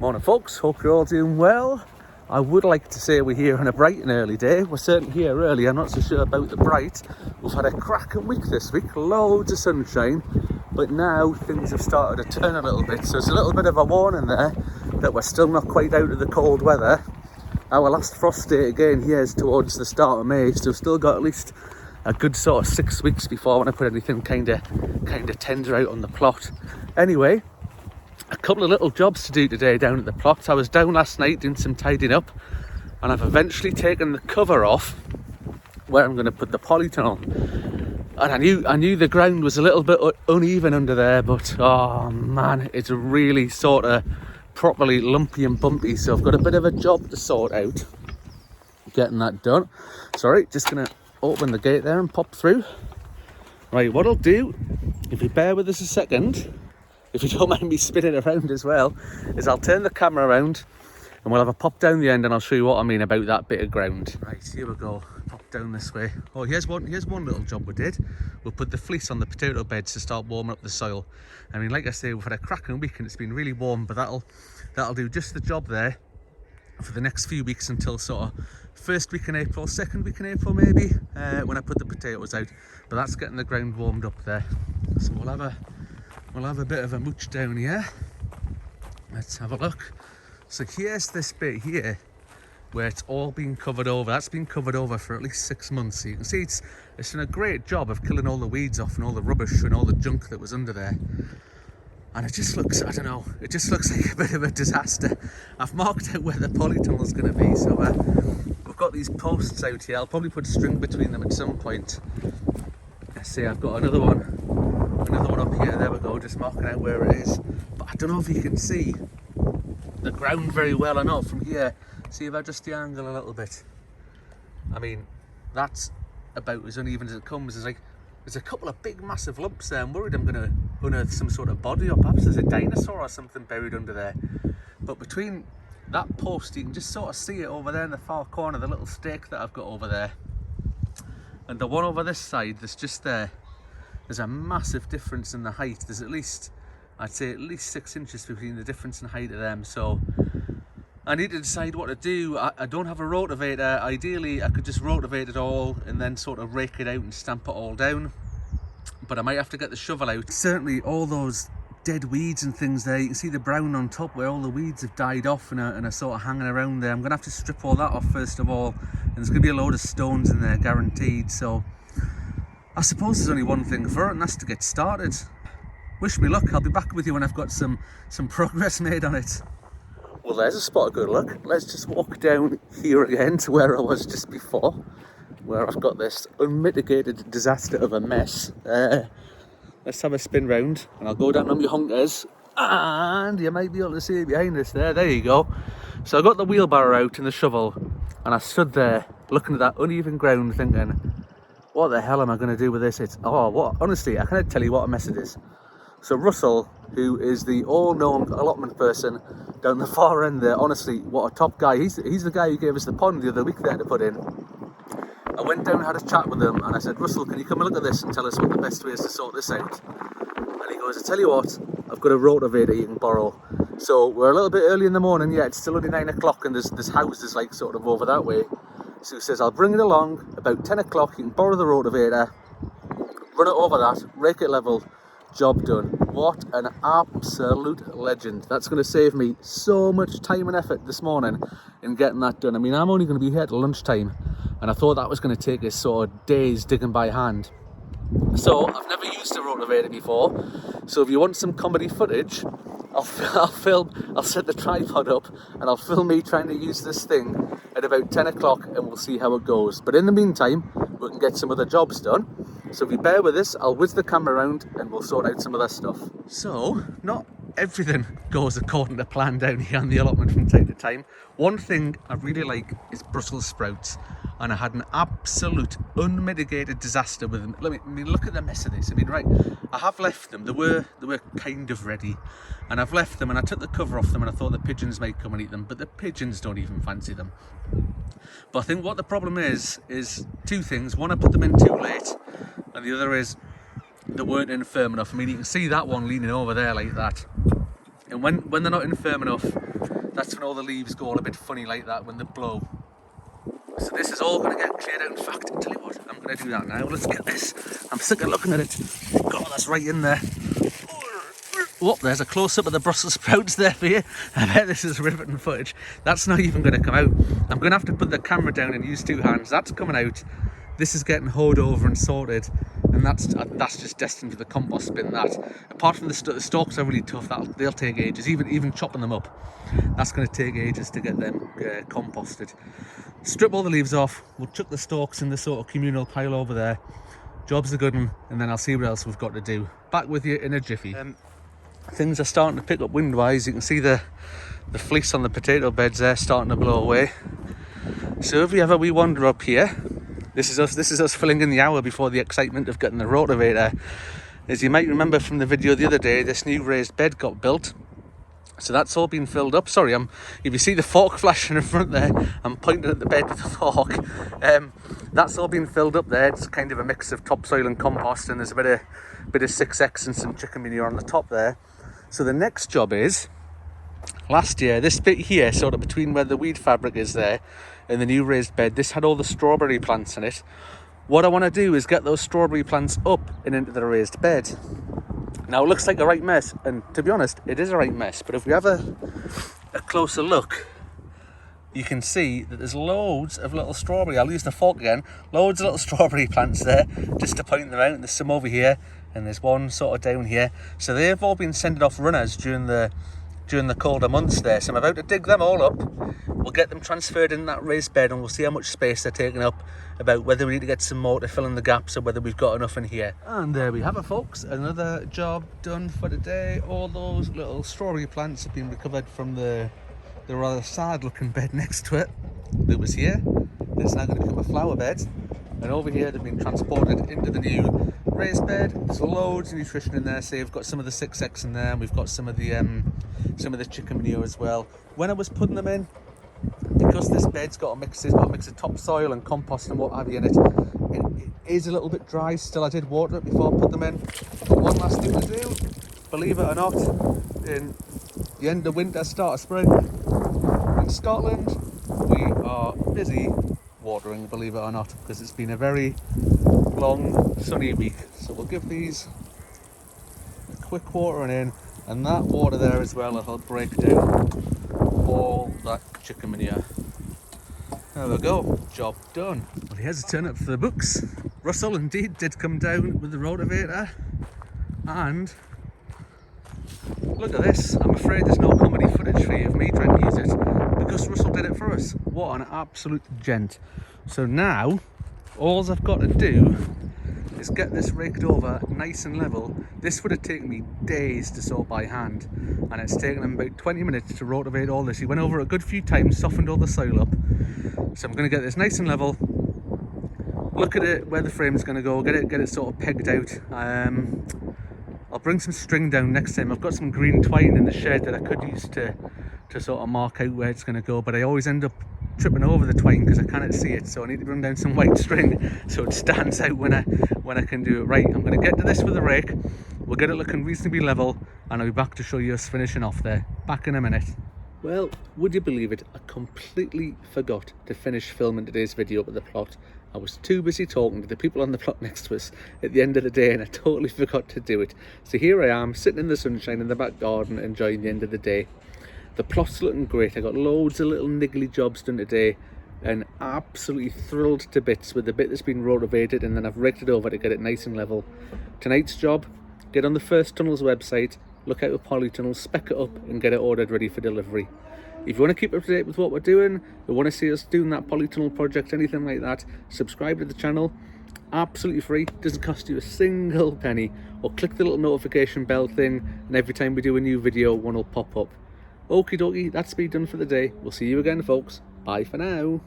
Morning folks, hope you're all doing well. I would like to say we're here on a bright and early day. We're certainly here early, I'm not so sure about the bright. We've had a cracking week this week, loads of sunshine, but now things have started to turn a little bit. So there's a little bit of a warning there that we're still not quite out of the cold weather. Our last frost date again here is towards the start of May, so we've still got at least a good sort of 6 weeks before I want to put anything kind of tender out on the plot. Anyway, a couple of little jobs to do today down at the plot. I was down last night doing some tidying up, and I've eventually taken the cover off where I'm going to put the polytunnel. And I knew the ground was a little bit uneven under there, but oh man, it's really sort of properly lumpy and bumpy. So I've got a bit of a job to sort out getting that done. Sorry, just going to open the gate there and pop through. Right, what I'll do, if you bear with us a second, if you don't mind me spinning around as well, is I'll turn the camera around and we'll have a pop down the end and I'll show you what I mean about that bit of ground. Right, here we go. Pop down this way. Oh, here's one little job we did. We'll put the fleece on the potato beds to start warming up the soil. I mean, like I say, we've had a cracking week and it's been really warm, but that'll do just the job there for the next few weeks until sort of first week in April, second week in April maybe, when I put the potatoes out. But that's getting the ground warmed up there. So we'll have a bit of a mooch down here. Let's have a look. So here's this bit here where it's all been covered over. That's been covered over for at least 6 months. So you can see it's done a great job of killing all the weeds off and all the rubbish and all the junk that was under there. And it just looks, I don't know, it just looks like a bit of a disaster. I've marked out where the polytunnel is going to be. So we've got these posts out here. I'll probably put string between them at some point. Let's see, I've got another one up here. There we go, just marking out where it is. But I don't know if you can see the ground very well or not from here. See if I adjust the angle a little bit. I mean, that's about as uneven as it comes. There's a couple of big massive lumps there. I'm worried I'm going to unearth some sort of body, or perhaps there's a dinosaur or something buried under there. But between that post, you can just sort of see it over there in the far corner, the little stake that I've got over there. And the one over this side that's just there, there's a massive difference in the height. There's I'd say at least 6 inches between the difference in height of them. So I need to decide what to do. I don't have a rotavator. Ideally, I could just rotivate it all and then sort of rake it out and stamp it all down. But I might have to get the shovel out. Certainly all those dead weeds and things there, you can see the brown on top where all the weeds have died off and are sort of hanging around there. I'm going to have to strip all that off first of all. And there's going to be a load of stones in there, guaranteed. So I suppose there's only one thing for it, and that's to get started. Wish me luck. I'll be back with you when I've got some progress made on it. Well, there's a spot of good luck. Let's just walk down here again to where I was just before, where I've got this unmitigated disaster of a mess. Let's have a spin round, and I'll go down on my hunkers, and you might be able to see it behind us there. There you go. So I got the wheelbarrow out and the shovel, and I stood there looking at that uneven ground thinking, what the hell am I going to do with this? Honestly, I can't tell you what a mess it is. So Russell, who is the all-known allotment person down the far end there, honestly, what a top guy. He's the guy who gave us the pond the other week there to put in. I went down and had a chat with him, and I said, Russell, can you come and look at this and tell us what the best way is to sort this out? And he goes, I tell you what, I've got a rotavator you can borrow. So we're a little bit early in the morning, yeah, it's still only 9 o'clock, and there's houses like sort of over that way. So he says, I'll bring it along about 10 o'clock, you can borrow the rotavator, run it over that, rake it level, job done. What an absolute legend. That's going to save me so much time and effort this morning in getting that done. I mean, I'm only going to be here till lunchtime, and I thought that was going to take us sort of days digging by hand. So I've never used a rotavator before, so if you want some comedy footage, I'll set the tripod up and I'll film me trying to use this thing at about 10 o'clock and we'll see how it goes. But in the meantime, we can get some other jobs done. So if you bear with us, I'll whiz the camera around and we'll sort out some of that stuff. So, not everything goes according to plan down here on the allotment from time to time. One thing I really like is Brussel sprouts. And I had an absolute unmitigated disaster with them. I mean, look at the mess of this. I mean, right, I have left them. They were kind of ready. And I've left them and I took the cover off them and I thought the pigeons might come and eat them. But the pigeons don't even fancy them. But I think what the problem is two things. One, I put them in too late. And the other is they weren't in firm enough. I mean, you can see that one leaning over there like that. And when they're not in firm enough, That's when all the leaves go all a bit funny like that when they blow. So this is all going to get cleared out. In fact, I'll tell you what, I'm going to do that now. Let's get this. I'm sick of looking at it. God, that's right in there. Oh, there's a close-up of the Brussels sprouts there for you. I bet this is riveting footage. That's not even going to come out. I'm going to have to put the camera down and use two hands. That's coming out. This is getting hoed over and sorted, and that's just destined for the compost bin. That, apart from the stalks are really tough. They'll take ages. Even chopping them up, that's going to take ages to get them composted. Strip all the leaves off. We'll chuck the stalks in the sort of communal pile over there. Job's a good one, and then I'll see what else we've got to do. Back with you in a jiffy. Things are starting to pick up wind-wise. You can see the fleece on the potato beds there starting to blow away. So if we have a wee wander up here, this is us filling in the hour before the excitement of getting the rotavator. As you might remember from the video the other day, this new raised bed got built. So that's all been filled up. Sorry, if you see the fork flashing in front there, I'm pointing at the bed with the fork. That's all been filled up there. It's kind of a mix of topsoil and compost, and there's a bit of 6X and some chicken manure on the top there. So the next job is, last year, this bit here, sort of between where the weed fabric is there and the new raised bed, this had all the strawberry plants in it. What I want to do is get those strawberry plants up and into the raised bed. Now it looks like a right mess, and to be honest, it is a right mess, but if we have a closer look, you can see that there's loads of little strawberry, I'll use the fork again, loads of little strawberry plants there, just to point them out. There's some over here, and there's one sort of down here. So they've all been sending off runners during the colder months there. So I'm about to dig them all up. We'll get them transferred in that raised bed, and we'll see how much space they're taking up, about whether we need to get some more to fill in the gaps or whether we've got enough in here. And there we have it, folks. Another job done for today. All those little strawberry plants have been recovered from the rather sad looking bed next to it that was here. It's now going to become a flower bed. And over here they've been transported into the new raised bed. There's loads of nutrition in there. So you've got some of the 6X in there, and we've got some of the chicken manure as well. When I was putting them in, because this bed's got a mix of topsoil and compost and what have you in it, it is a little bit dry still. I did water it before I put them in. But one last thing to do, believe it or not, in the end of winter, start of spring, in Scotland, we are busy watering, believe it or not, because it's been a very long sunny week. So we'll give these a quick watering in, and that water there as well, it'll break down all that chicken manure. There we go, job done. Well, here's a turn up for the books. Russell indeed did come down with the rotavator, and look at this. I'm afraid there's no comedy footage for you of me trying to use it, because Russell did it for us. What an absolute gent. So now all I've got to do is get this raked over nice and level. This would have taken me days to sort by hand, and it's taken him about 20 minutes to rotivate all this. He went over a good few times, softened all the soil up. So I'm going to get this nice and level, look at it, where the frame's going to go, get it sort of pegged out. I'll bring some string down next time. I've got some green twine in the shed that I could use to sort of mark out where it's going to go, but I always end up tripping over the twine because I cannot see it, so I need to bring down some white string so it stands out when I can do it right. I'm going to get to this with a rake, we'll get it looking reasonably level, and I'll be back to show you us finishing off there. Back in a minute. Well, would you believe it, I completely forgot to finish filming today's video with the plot. I was too busy talking to the people on the plot next to us at the end of the day, and I totally forgot to do it. So here I am, sitting in the sunshine in the back garden, enjoying the end of the day. The plot's looking great. I got loads of little niggly jobs done today, and absolutely thrilled to bits with the bit that's been rotavated, and then I've raked it over to get it nice and level. Tonight's job, get on the First Tunnel's website, look out for Polytunnel, spec it up and get it ordered ready for delivery. If you want to keep up to date with what we're doing, you want to see us doing that Polytunnel project, anything like that, subscribe to the channel. Absolutely free, doesn't cost you a single penny. Or click the little notification bell thing, and every time we do a new video, one will pop up. Okie dokie, that's me done for the day. We'll see you again, folks. Bye for now.